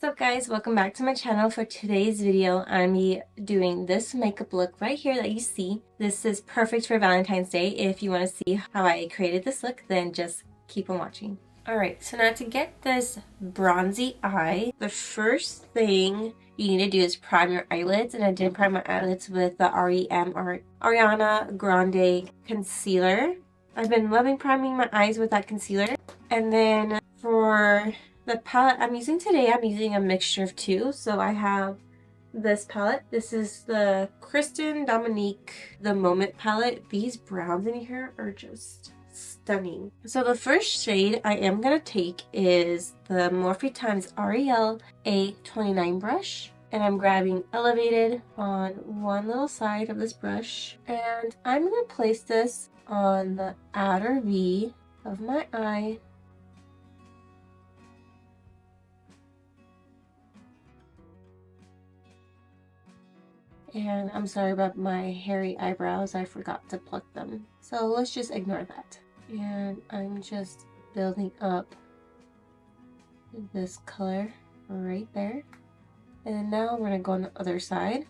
What's up guys, welcome back to my channel. For today's video, I'm doing this makeup look right here that you see. This is perfect for Valentine's Day. If you want to see how I created this look, then just keep on watching. Alright, so now to get this bronzy eye, the first thing you need to do is prime your eyelids, and I did prime my eyelids with the REM or Ariana Grande concealer. I've been loving priming my eyes with that concealer. And then for the palette I'm using today, I'm using a mixture of two. So I have this palette. This is the Kristen Dominique The Moment palette. These browns in here are just stunning. So the first shade I am going to take is the Morphe times REL A29 brush. And I'm grabbing Elevated on one little side of this brush. And I'm going to place this on the outer V of my eye. And I'm sorry about my hairy eyebrows, I forgot to pluck them. So let's just ignore that. And I'm just building up this color right there. And now we're going to go on the other side.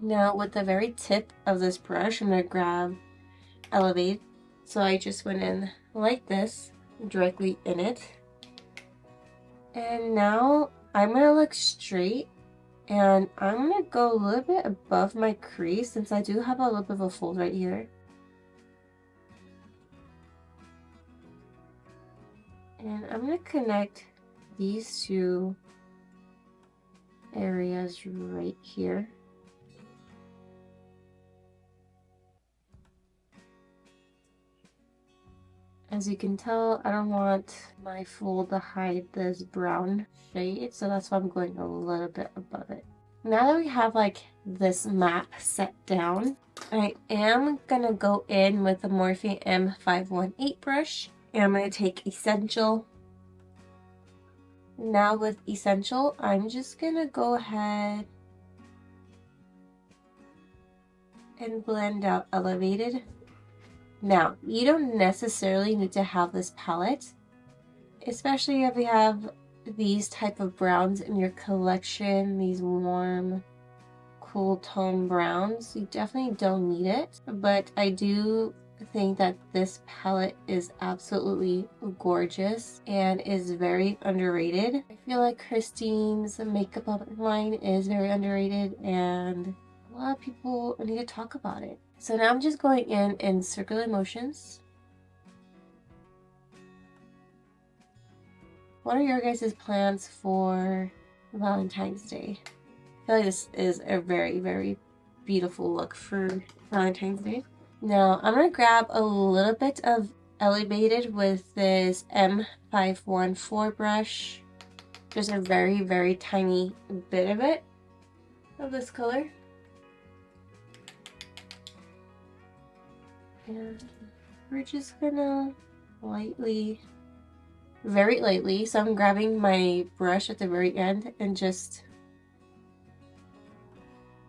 Now with the very tip of this brush, I'm going to grab Elevate. So I just went in like this, directly in it. And now I'm going to look straight, and I'm going to go a little bit above my crease since I do have a little bit of a fold right here. And I'm going to connect these two areas right here. As you can tell, I don't want my fold to hide this brown shade, so that's why I'm going a little bit above it. Now that we have like this map set down, I am gonna go in with the Morphe M518 brush, and I'm gonna take Essential. Now with Essential, I'm just gonna go ahead and blend out Elevated. Now, you don't necessarily need to have this palette, especially if you have these type of browns in your collection, these warm, cool tone browns. You definitely don't need it, but I do think that this palette is absolutely gorgeous and is very underrated. I feel like Christine's makeup line is very underrated, and a lot of people need to talk about it. So now I'm just going in circular motions. What are your guys' plans for Valentine's Day? I feel like this is a very, very beautiful look for Valentine's Day. Now I'm going to grab a little bit of Elevated with this M514 brush. Just a very, very tiny bit of it, of this color. And we're just gonna lightly, very lightly, so I'm grabbing my brush at the very end and just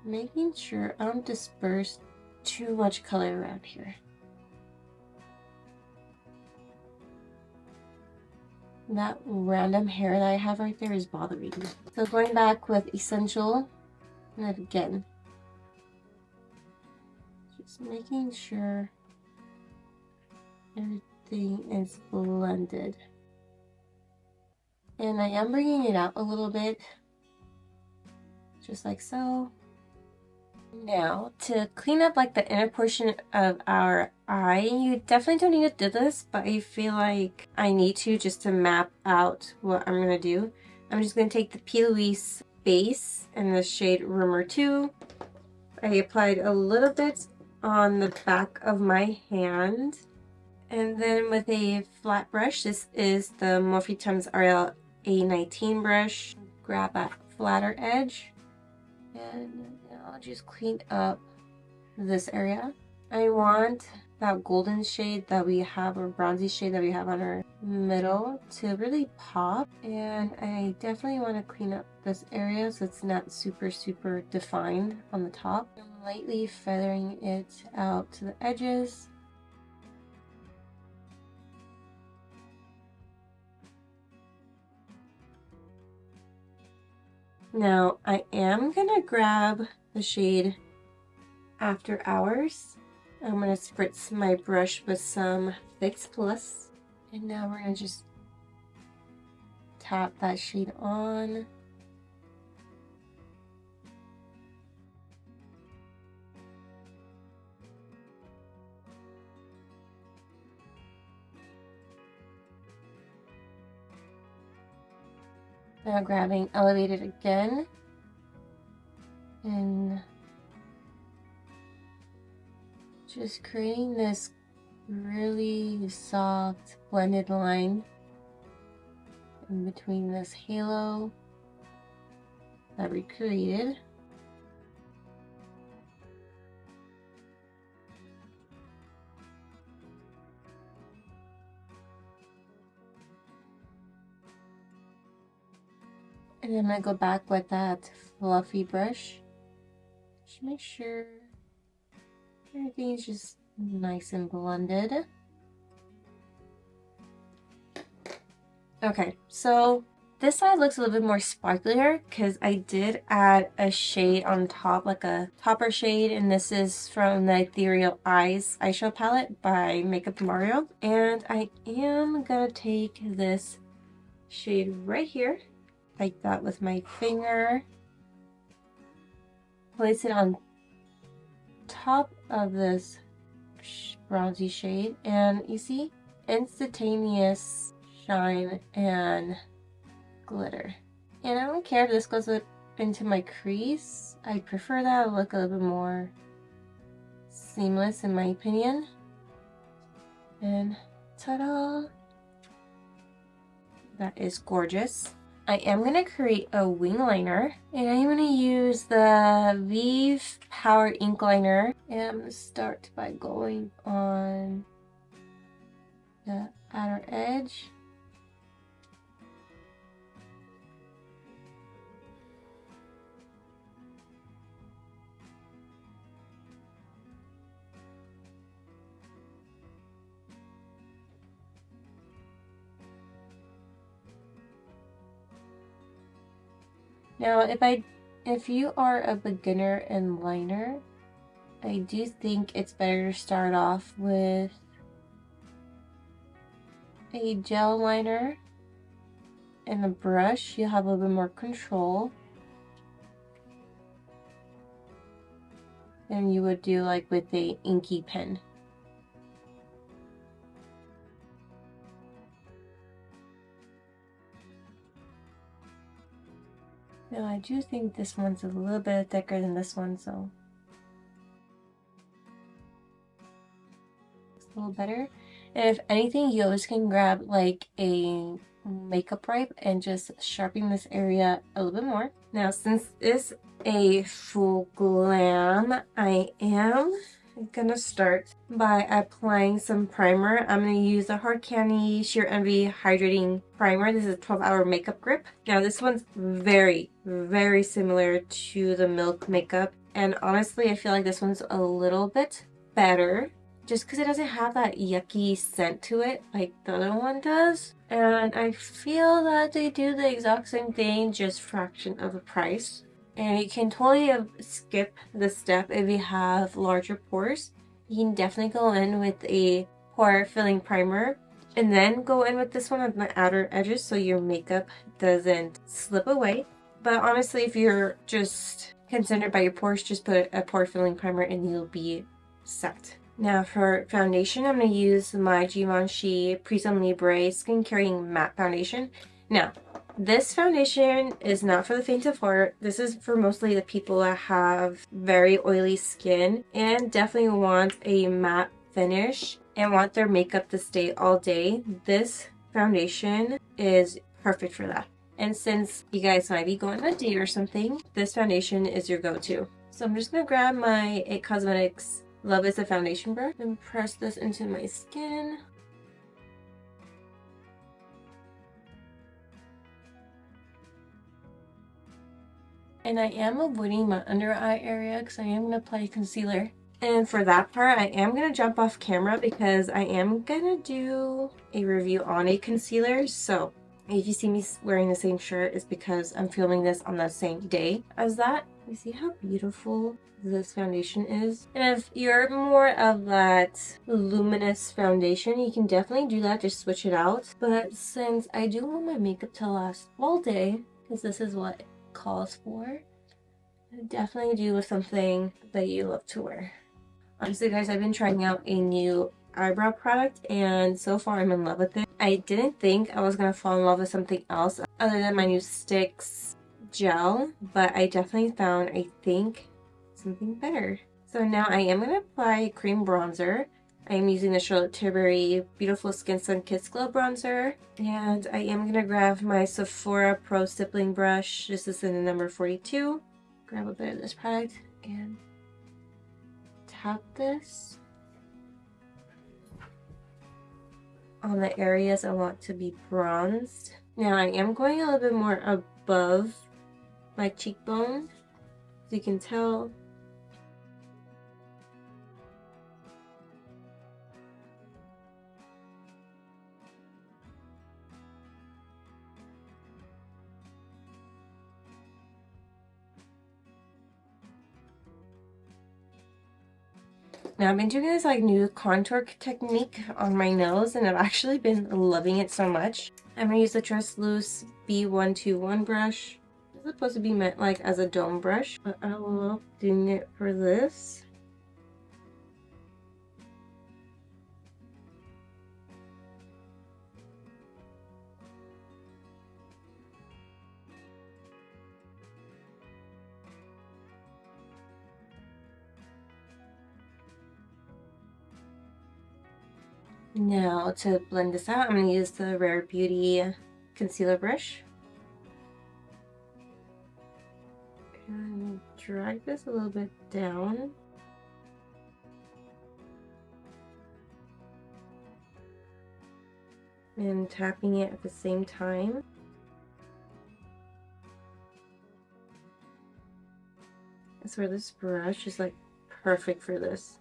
making sure I don't disperse too much color around here. That random hair that I have right there is bothering me. So going back with Essential, and again, just making sure everything is blended. And I am bringing it out a little bit, just like so. Now, to clean up like the inner portion of our eye, you definitely don't need to do this, but I feel like I need to just to map out what I'm going to do. I'm just going to take the P. Louise base in the shade Rumor 2. I applied a little bit on the back of my hand. And then with a flat brush, this is the Morphe times REL A19 brush. Grab that flatter edge, and I'll just clean up this area. I want that golden shade that we have, or bronzy shade that we have on our middle to really pop. And I definitely want to clean up this area so it's not super defined on the top. I'm lightly feathering it out to the edges. Now I am gonna grab the shade After Hours. I'm gonna spritz my brush with some Fix Plus, and now we're gonna just tap that shade on. Now grabbing Elevated again, and just creating this really soft blended line in between this halo that we created. And then I'm going to go back with that fluffy brush. Just make sure everything is just nice and blended. Okay, so this side looks a little bit more sparklier because I did add a shade on top, like a topper shade, and this is from the Ethereal Eyes eyeshadow palette by Makeup Mario. And I am gonna take this shade right here, like that, with my finger, place it on top of this bronzy shade, and you see instantaneous shine and glitter. And I don't care if this goes up into my crease. I prefer that look a little bit more seamless in my opinion. And ta-da! That is gorgeous. I am going to create a wing liner, and I'm going to use the Vive Power Ink Liner. And I'm going to start by going on the outer edge. Now, if you are a beginner in liner, I do think it's better to start off with a gel liner and a brush. You'll have a little bit more control than you would do like with a inky pen. Now I do think this one's a little bit thicker than this one, so it's a little better. And if anything, you always can grab like a makeup wipe and just sharpen this area a little bit more. Now, since it's a full glam, I am gonna start by applying some primer. I'm gonna use the Hard Candy Sheer Envy Hydrating Primer. This is a 12-hour makeup grip. Now this one's very similar to the Milk makeup, and honestly I feel like this one's a little bit better just because it doesn't have that yucky scent to it like the other one does. And I feel that they do the exact same thing, just fraction of the price. And you can totally skip this step if you have larger pores. You can definitely go in with a pore filling primer and then go in with this one on the outer edges so your makeup doesn't slip away. But honestly, if you're just concerned about your pores, just put a pore filling primer and you'll be set. Now for foundation, I'm going to use my Givenchy Prisme Libre Skin Caring Matte Foundation. Now, this foundation is not for the faint of heart. This is for mostly the people that have very oily skin and definitely want a matte finish and want their makeup to stay all day. This foundation is perfect for that. And since you guys might be going on a date or something, this foundation is your go-to. So I'm just going to grab my IT Cosmetics love is a foundation brush. And press this into my skin. And I am avoiding my under eye area because I am going to apply concealer. And for that part, I am going to jump off camera because I am going to do a review on a concealer. So if you see me wearing the same shirt, it's because I'm filming this on the same day as that. You see how beautiful this foundation is? And if you're more of that luminous foundation, you can definitely do that, just switch it out. But since I do want my makeup to last all day, because this is what it calls for, definitely do with something that you love to wear. Honestly, guys, I've been trying out a new eyebrow product and so far I'm in love with it. I didn't think I was going to fall in love with something else other than my new Sticks gel, but I definitely found, I think, something better. So now I am going to apply cream bronzer. I am using the Charlotte Tilbury Beautiful Skin Sun Kiss Glow Bronzer. And I am going to grab my Sephora Pro Stippling Brush. This is in the number 42. Grab a bit of this product and tap this on the areas I want to be bronzed. Now I am going a little bit more above my cheekbone, as you can tell. Now I've been doing this like new contour technique on my nose and I've actually been loving it so much. I'm going to use the Trust B121 brush. It's supposed to be meant like as a dome brush, but I will be doing it for this. Now to blend this out, I'm going to use the Rare Beauty concealer brush. And drag this a little bit down. And tapping it at the same time. I swear this brush is like perfect for this.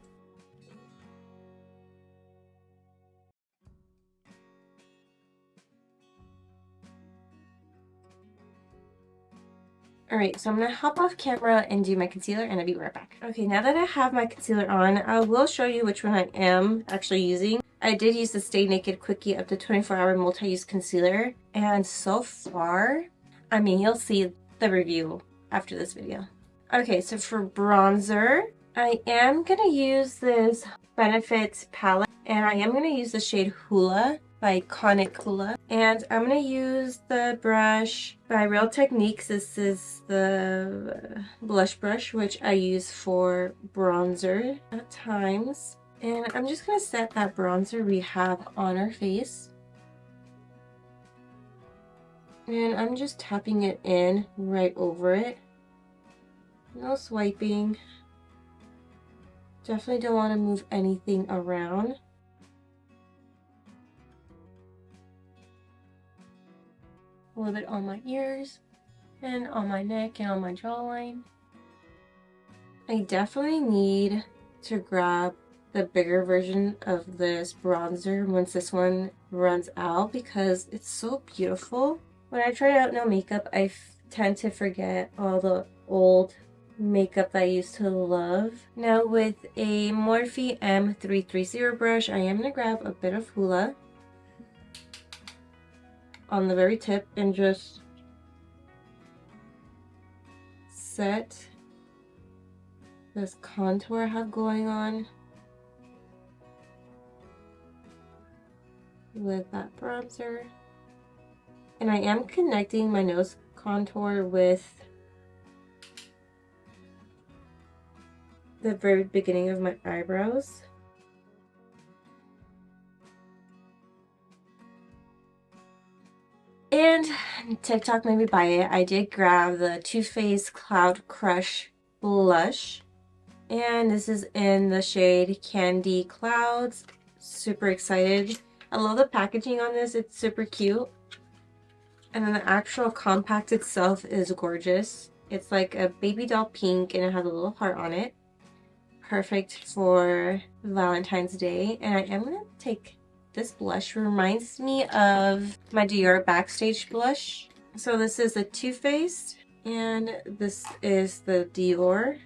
Alright, so I'm going to hop off camera and do my concealer and I'll be right back. Okay, now that I have my concealer on, I will show you which one I am actually using. I did use the Stay Naked Quickie up to 24-hour multi-use concealer, and so far, I mean, you'll see the review after this video. Okay, so for bronzer, I am going to use this Benefit palette, and I am going to use the shade Hoola by Iconic Hoola. And I'm going to use the brush by Real Techniques. This is the blush brush, which I use for bronzer at times. And I'm just going to set that bronzer we have on our face. And I'm just tapping it in right over it. No swiping. Definitely don't want to move anything around. A little bit on my ears and on my neck and on my jawline. I definitely need to grab the bigger version of this bronzer once this one runs out because it's so beautiful. When I try out no makeup, I tend to forget all the old makeup that I used to love. Now with a Morphe M330 brush, I am going to grab a bit of Hoola on the very tip and just set this contour I have going on with that bronzer. And I am connecting my nose contour with the very beginning of my eyebrows. And TikTok made me buy it. I did grab the Too Faced Cloud Crush blush. And this is in the shade Candy Clouds. Super excited. I love the packaging on this. It's super cute. And then the actual compact itself is gorgeous. It's like a baby doll pink and it has a little heart on it. Perfect for Valentine's Day. And I am going to take this blush. Reminds me of my Dior Backstage blush. So this is the Too Faced and this is the Dior.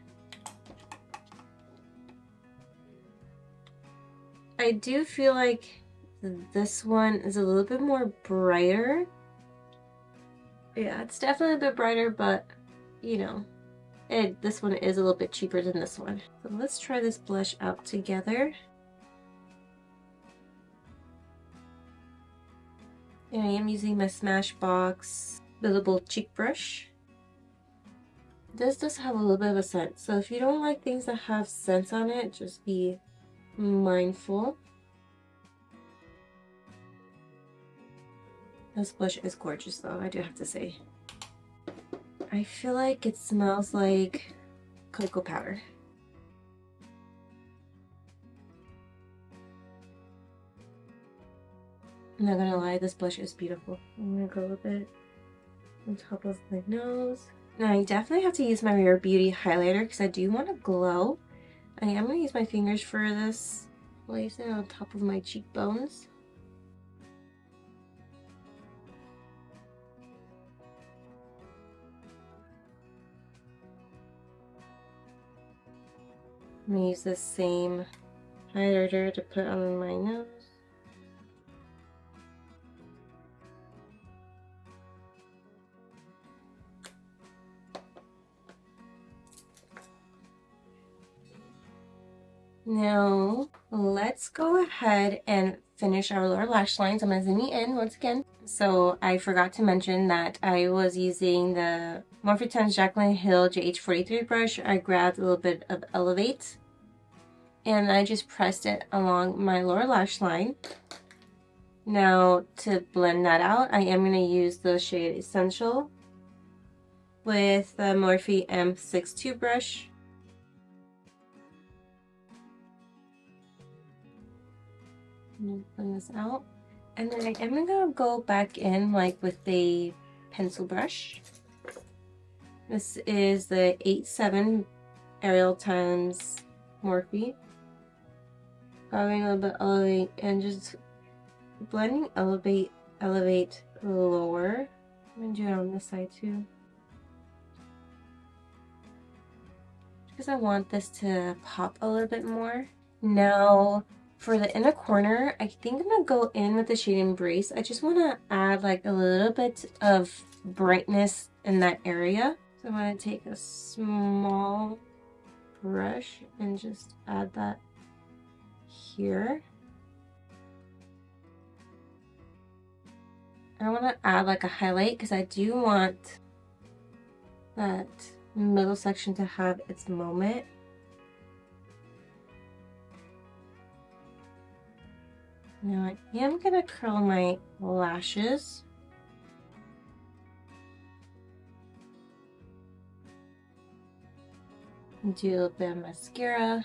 I do feel like this one is a little bit more brighter. Yeah, it's definitely a bit brighter, but you know, this one is a little bit cheaper than this one. So let's try this blush out together. And I am using my Smashbox Buildable Cheek Brush. This does have a little bit of a scent, so if you don't like things that have scents on it, just be mindful. This blush is gorgeous though, I do have to say. I feel like it smells like cocoa powder. I'm not gonna lie, this blush is beautiful. I'm gonna go a bit on top of my nose. Now I definitely have to use my Rare Beauty highlighter because I do want to glow. I am gonna use my fingers for this. Place it on top of my cheekbones. I'm gonna use this same highlighter to put on my nose. Now, let's go ahead and finish our lower lash lines. I'm going to zoom in once again. So I forgot to mention that I was using the Morphe 10's Jaclyn Hill JH43 brush. I grabbed a little bit of Elevate and I just pressed it along my lower lash line. Now to blend that out, I am going to use the shade Essential with the Morphe M62 brush. Blend this out, and then I am gonna go back in like with a pencil brush. This is the 8-7 Ariel times Morphe. Going a little bit elevate and just blending elevate lower. I'm gonna do it on this side too, because I want this to pop a little bit more. Now for the inner corner, I think I'm gonna go in with the shade Embrace. I just wanna add like a little bit of brightness in that area. So I'm gonna take a small brush and just add that here. I wanna add like a highlight because I do want that middle section to have its moment. Now I am gonna curl my lashes. Do a little bit of mascara.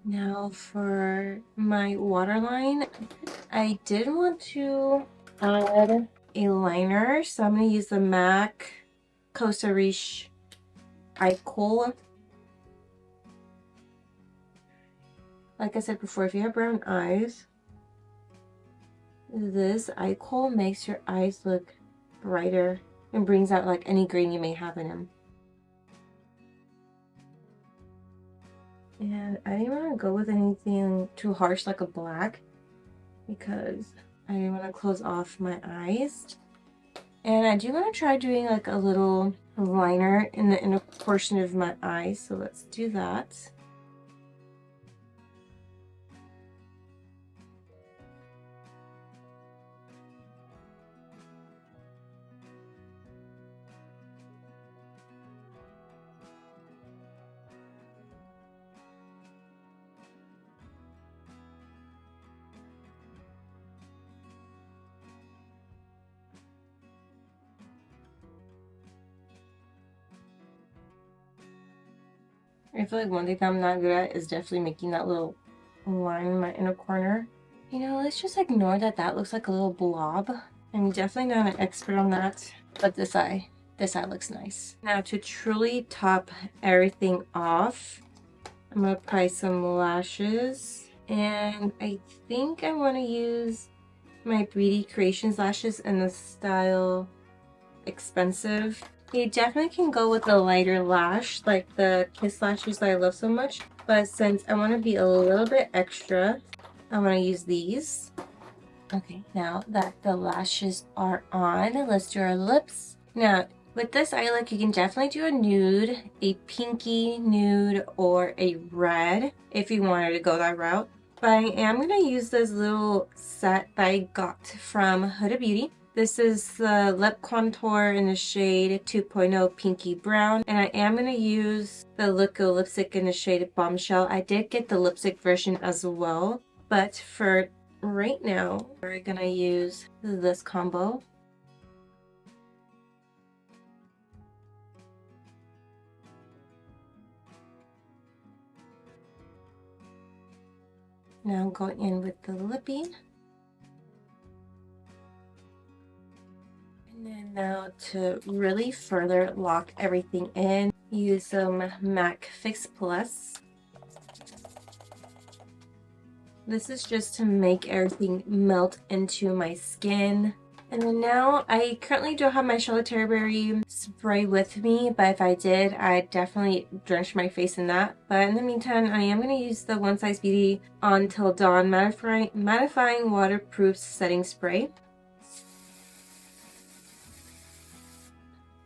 Now for my waterline, I did want to add a liner, so I'm going to use the MAC Costa Riche Eye Kohl. Like I said before, if you have brown eyes, this eye kohl makes your eyes look brighter and brings out like any green you may have in them. And I didn't want to go with anything too harsh like a black because I didn't want to close off my eyes. And I do want to try doing like a little liner in the inner portion of my eyes, so let's do that. I feel like one thing I'm not good at is definitely making that little line in my inner corner. You know, let's just ignore that that looks like a little blob. I'm definitely not an expert on that, but this eye looks nice. Now to truly top everything off, I'm gonna apply some lashes, and I think I want to use my Beauty Creations lashes in the style Expensive. You definitely can go with a lighter lash, like the Kiss lashes that I love so much, but since I want to be a little bit extra, I'm going to use these. Okay, now that the lashes are on, let's do our lips. Now, with this eye look, you can definitely do a nude, a pinky nude, or a red if you wanted to go that route. But I am going to use this little set that I got from Huda Beauty. This is the lip contour in the shade 2.0 Pinky Brown. And I am going to use the Liquid lipstick in the shade Bombshell. I did get the lipstick version as well. But for right now, we're going to use this combo. Now I'm going in with the lippy. And then now to really further lock everything in, use some MAC Fix Plus. This is just to make everything melt into my skin. And then now, I currently don't have my Charlotte Tilbury spray with me, but if I did, I'd definitely drench my face in that. But in the meantime, I am going to use the One Size Beauty Until Dawn Mattifying Waterproof Setting Spray.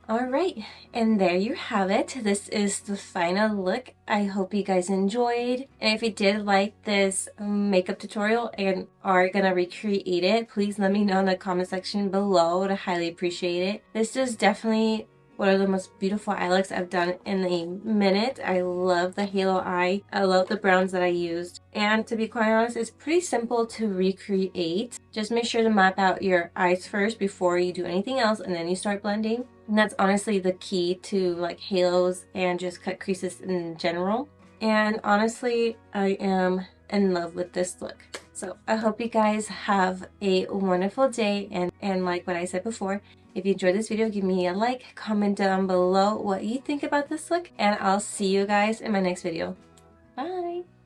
Alright, and there you have it. This is the final look. I hope you guys enjoyed. And if you did like this makeup tutorial and are gonna recreate it, please let me know in the comment section below. I'd highly appreciate it. This is definitely one of the most beautiful eye looks I've done in a minute. I love the halo eye. I love the browns that I used. And to be quite honest, it's pretty simple to recreate. Just make sure to map out your eyes first before you do anything else, and then you start blending. And that's honestly the key to like halos and just cut creases in general. And honestly, I am in love with this look. So I hope you guys have a wonderful day, and like what I said before, if you enjoyed this video, give me a like, comment down below what you think about this look, and I'll see you guys in my next video. Bye!